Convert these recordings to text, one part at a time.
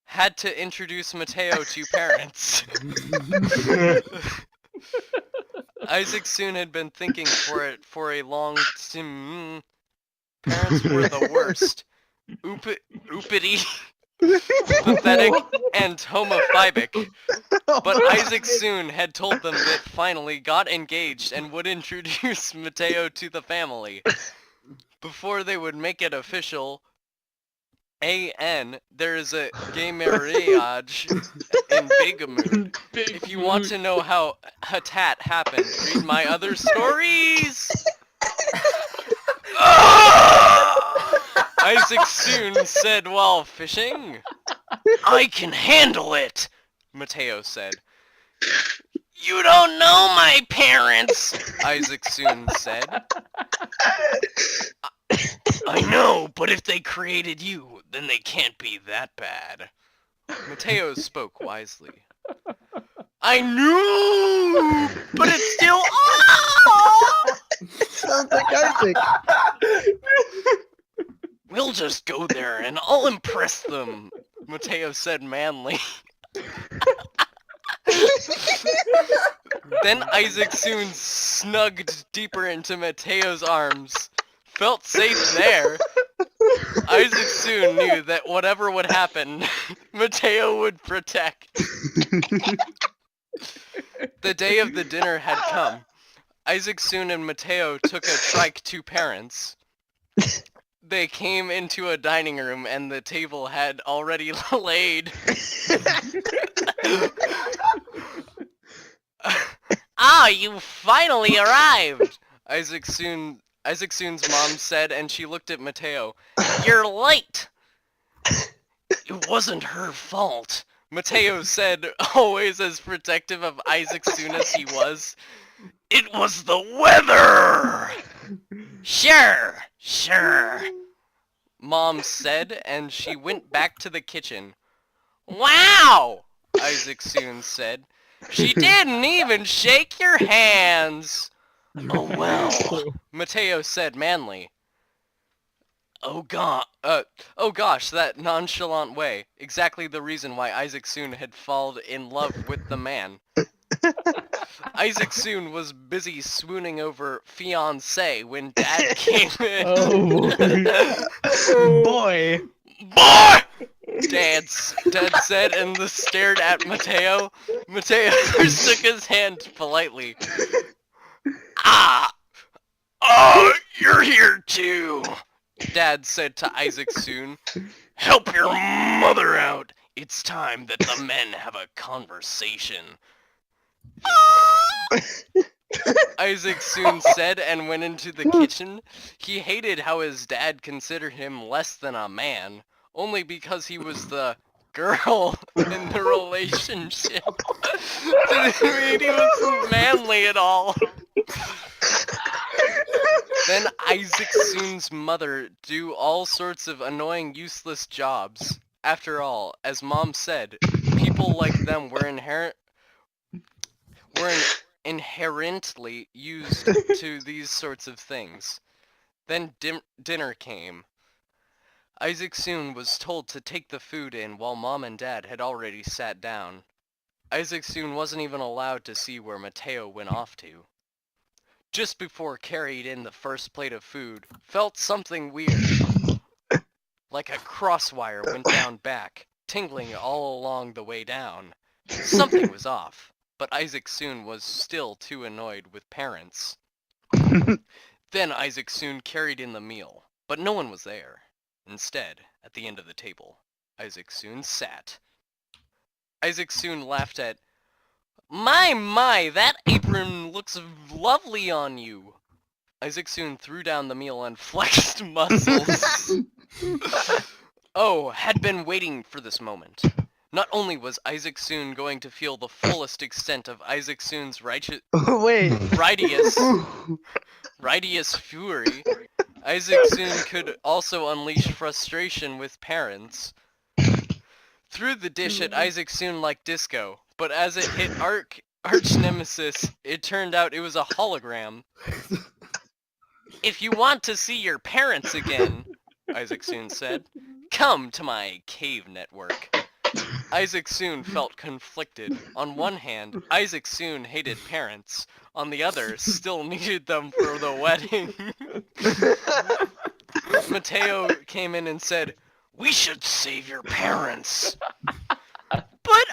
Had to introduce Mateo to parents. Isaac soon had been thinking for a long time. Parents were the worst. Oopity, pathetic, and homophobic. But Isaac soon had told them that finally got engaged and would introduce Mateo to the family. Before they would make it official, there is a gay marriage in Bigmood. If you want to know how Hatat happened, read my other stories! Isaac soon said while fishing. I can handle it, Mateo said. You don't know my parents, Isaac soon said. I know, but if they created you, then they can't be that bad. Mateo spoke wisely. I knew, but it's still Sounds like Isaac. We'll just go there and I'll impress them, Mateo said manly. Then Isaac soon snugged deeper into Mateo's arms. Felt safe there. Isaac soon knew that whatever would happen, Mateo would protect. The day of the dinner had come. Isaac soon and Mateo took a trike to parents. They came into a dining room and the table had already laid. Ah, you finally arrived! Isaac soon's mom said, and she looked at Mateo. You're late! It wasn't her fault, Mateo said, always as protective of Isaac soon as he was. It was the weather! Sure, Mom said, and she went back to the kitchen. Wow! Isaac soon said. She didn't even shake your hands! Oh well, Mateo said manly. Oh gosh, that nonchalant way. Exactly the reason why Isaac soon had fallen in love with the man. Isaac soon was busy swooning over fiancé when Dad came in. Oh. Boy! Dad said and stared at Mateo. Mateo took his hand politely. Oh, you're here too, Dad said to Isaac soon. Help your mother out. It's time that the men have a conversation. Isaac soon said and went into the kitchen. He hated how his dad considered him less than a man, only because he was the girl in the relationship. Didn't mean he was manly at all. Then Isaac soon's mother do all sorts of annoying, useless jobs. After all, as Mom said, people like them were inherently used to these sorts of things. Then dinner came. Isaac soon was told to take the food in while Mom and Dad had already sat down. Isaac soon wasn't even allowed to see where Mateo went off to. Just before carried in the first plate of food, felt something weird. Like a crosswire went down back, tingling all along the way down. Something was off, but Isaac soon was still too annoyed with parents. Then Isaac soon carried in the meal, but no one was there. Instead, at the end of the table, Isaac soon sat. Isaac soon laughed at, My, that apron looks lovely on you. Isaac soon threw down the meal and flexed muscles. Oh, had been waiting for this moment. Not only was Isaac soon going to feel the fullest extent of Isaac soon's righteous fury, Isaac soon could also unleash frustration with parents. Threw the dish at Isaac soon like disco, but as it hit arch nemesis, it turned out it was a hologram. If you want to see your parents again, Isaac soon said, come to my cave network. Isaac soon felt conflicted. On one hand, Isaac soon hated parents. On the other, still needed them for the wedding. Mateo came in and said, we should save your parents. But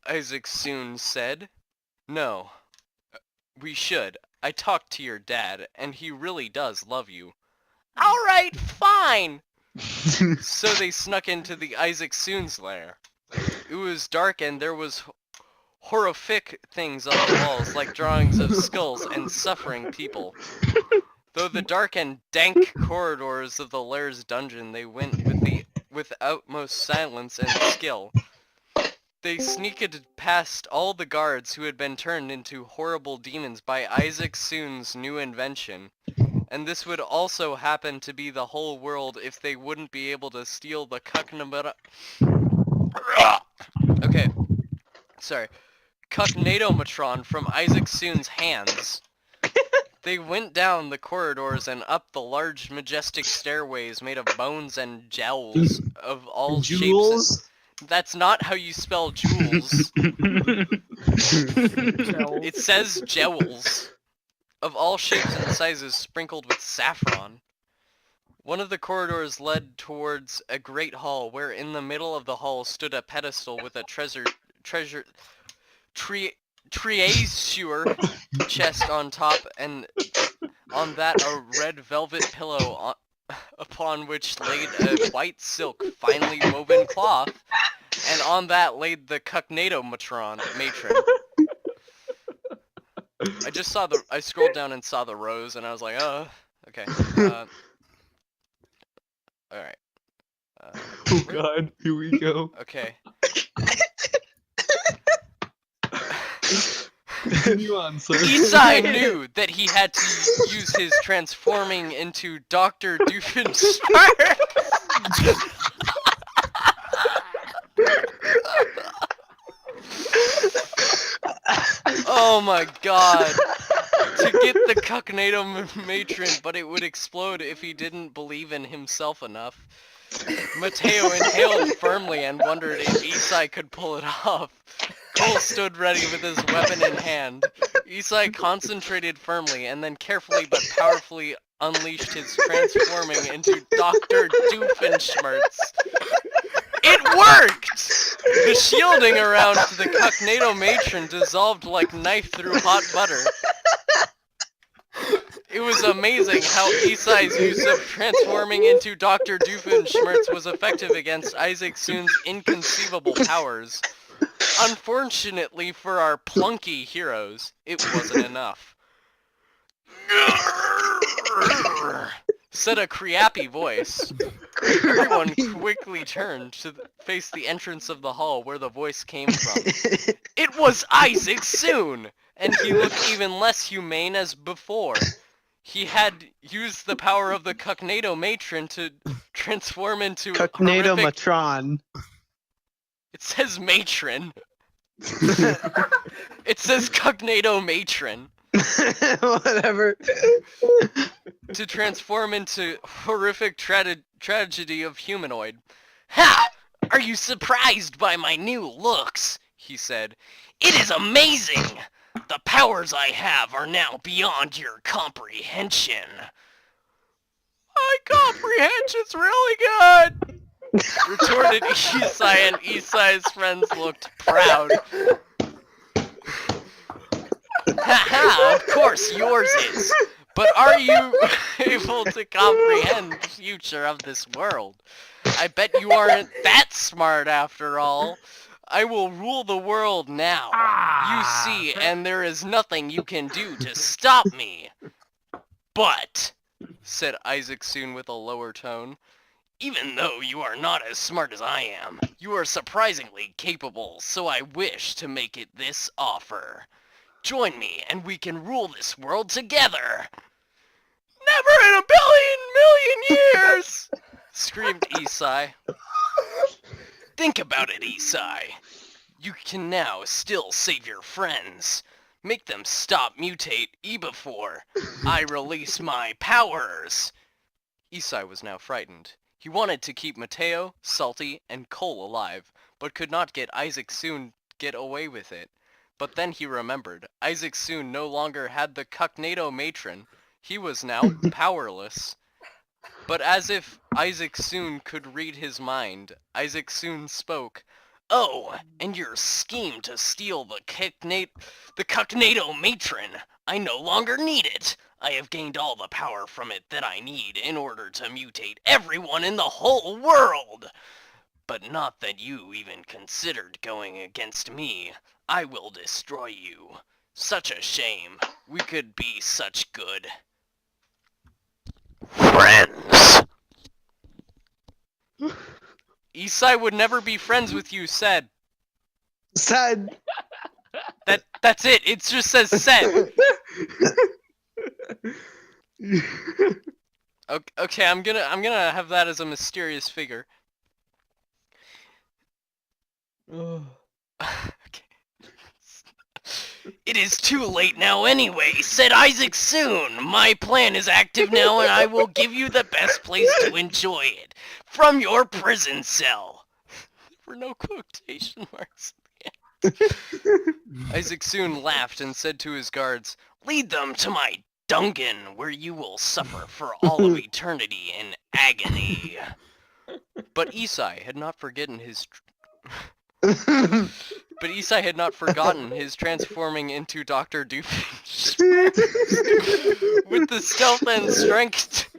Isaac soon said, no, we should. I talked to your dad, and he really does love you. Alright, fine! So they snuck into the Isaac soon's lair. It was dark and there was horrific things on the walls, like drawings of skulls and suffering people. Though the dark and dank corridors of the lair's dungeon, they went with utmost silence and skill. They sneaked past all the guards who had been turned into horrible demons by Isaac soon's new invention. And this would also happen to be the whole world if they wouldn't be able to steal the Cucknatomatron from Isaac soon's hands. They went down the corridors and up the large majestic stairways made of bones and jowls of all shapes. That's not how you spell jewels. It says jewels. Of all shapes and sizes sprinkled with saffron. One of the corridors led towards a great hall where in the middle of the hall stood a pedestal with a treasure chest on top, and on that a red velvet pillow upon which laid a white silk finely woven cloth, and on that laid the Cucknatomatron matron. I scrolled down and saw the rows, and I was like, oh, okay. Alright. Oh god, here we go. Okay. Continue on, sir. Isai knew that he had to use his transforming into Dr. Doofenshmirtz. Oh my god. To get the Cucknatomatron, but it would explode if he didn't believe in himself enough. Mateo inhaled firmly and wondered if Isai could pull it off. Cole stood ready with his weapon in hand. Isai concentrated firmly and then carefully but powerfully unleashed his transforming into Dr. Doofenshmirtz. It worked! The shielding around the Cucknatomatron dissolved like knife through hot butter. It was amazing how Isai's use of transforming into Dr. Doofenshmirtz was effective against Isaac soon's inconceivable powers. Unfortunately for our plunky heroes, it wasn't enough. Said a creepy voice. Everyone quickly turned to face the entrance of the hall where the voice came from. It was Isaac soon, and he looked even less humane as before. He had used the power of the Cucknatomatron to transform into Cucknatomatron. It says matron. It says Cognado Matron. Whatever. To transform into horrific tragedy of humanoid. Ha! Are you surprised by my new looks? He said. It is amazing! The powers I have are now beyond your comprehension. My comprehension's really good! Retorted Isai, and Isai's friends looked proud. Haha, of course yours is. But are you able to comprehend the future of this world? I bet you aren't that smart after all. I will rule the world now. You see, and there is nothing you can do to stop me. But, said Isaac soon with a lower tone, even though you are not as smart as I am, you are surprisingly capable, so I wish to make it this offer. Join me, and we can rule this world together. Never in a million years! Screamed Isai. Think about it, Isai. You can now still save your friends. Make them stop mutate before I release my powers. Isai was now frightened. He wanted to keep Mateo, Salty, and Cole alive, but could not get Isaac soon get away with it. But then he remembered, Isaac soon no longer had the Cognado Matron. He was now powerless. But as if Isaac soon could read his mind, Isaac soon spoke. Oh, and your scheme to steal the Cognado Matron. I no longer need it. I have gained all the power from it that I need in order to mutate everyone in the whole world. But not that you even considered going against me. I will destroy you. Such a shame. We could be such good friends. Isai would never be friends with you, said. Sad. That's it. It just says said. Okay, I'm gonna have that as a mysterious figure. Okay. It is too late now anyway, said Isaac soon. My plan is active now and I will give you the best place to enjoy it. From your prison cell. There were no quotation marks at the end. Isaac soon laughed and said to his guards, lead them to my dungeon where you will suffer for all of eternity in agony. But Isai had not forgotten his... But Isai had not forgotten his transforming into Dr. Doofenshmirtz. With the stealth and strength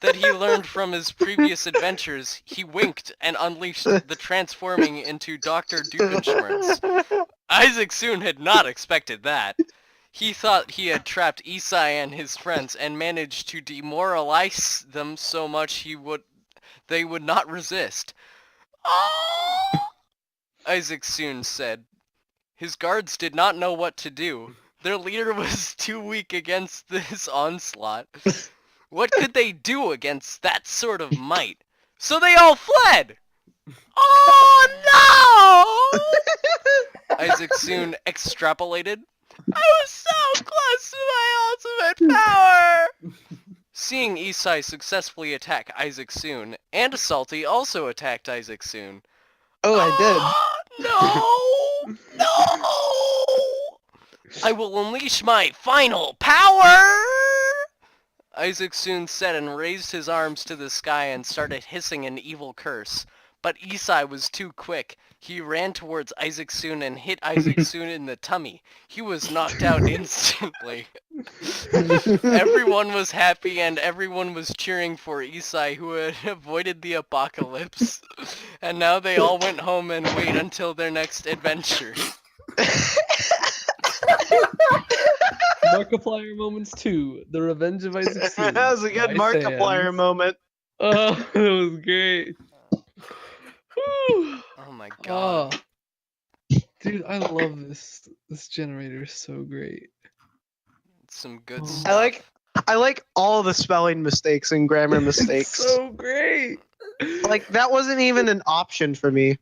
that he learned from his previous adventures, he winked and unleashed the transforming into Dr. Doofenshmirtz. Isaac soon had not expected that. He thought he had trapped Isai and his friends and managed to demoralize them so much they would not resist. Oh! Isaac soon said. His guards did not know what to do. Their leader was too weak against this onslaught. What could they do against that sort of might? So they all fled! Oh no! Isaac soon extrapolated. I was so close to my ultimate power! Seeing Isai successfully attack Isaac soon, and Salty also attacked Isaac soon. Oh, I No! No! I will unleash my final power! Isaac soon said and raised his arms to the sky and started hissing an evil curse. But Isai was too quick. He ran towards Isaac soon and hit Isaac soon in the tummy. He was knocked out instantly. Everyone was happy and everyone was cheering for Isai, who had avoided the apocalypse. And now they all went home and wait until their next adventure. Markiplier moments 2. The Revenge of Isaac did. Soon. That was a good Markiplier moment. Oh, that was great. Whew. Oh my god. Oh. Dude, I love this. This generator is so great. Some good Oh. stuff. I like all the spelling mistakes and grammar mistakes. It's so great. Like, that wasn't even an option for me.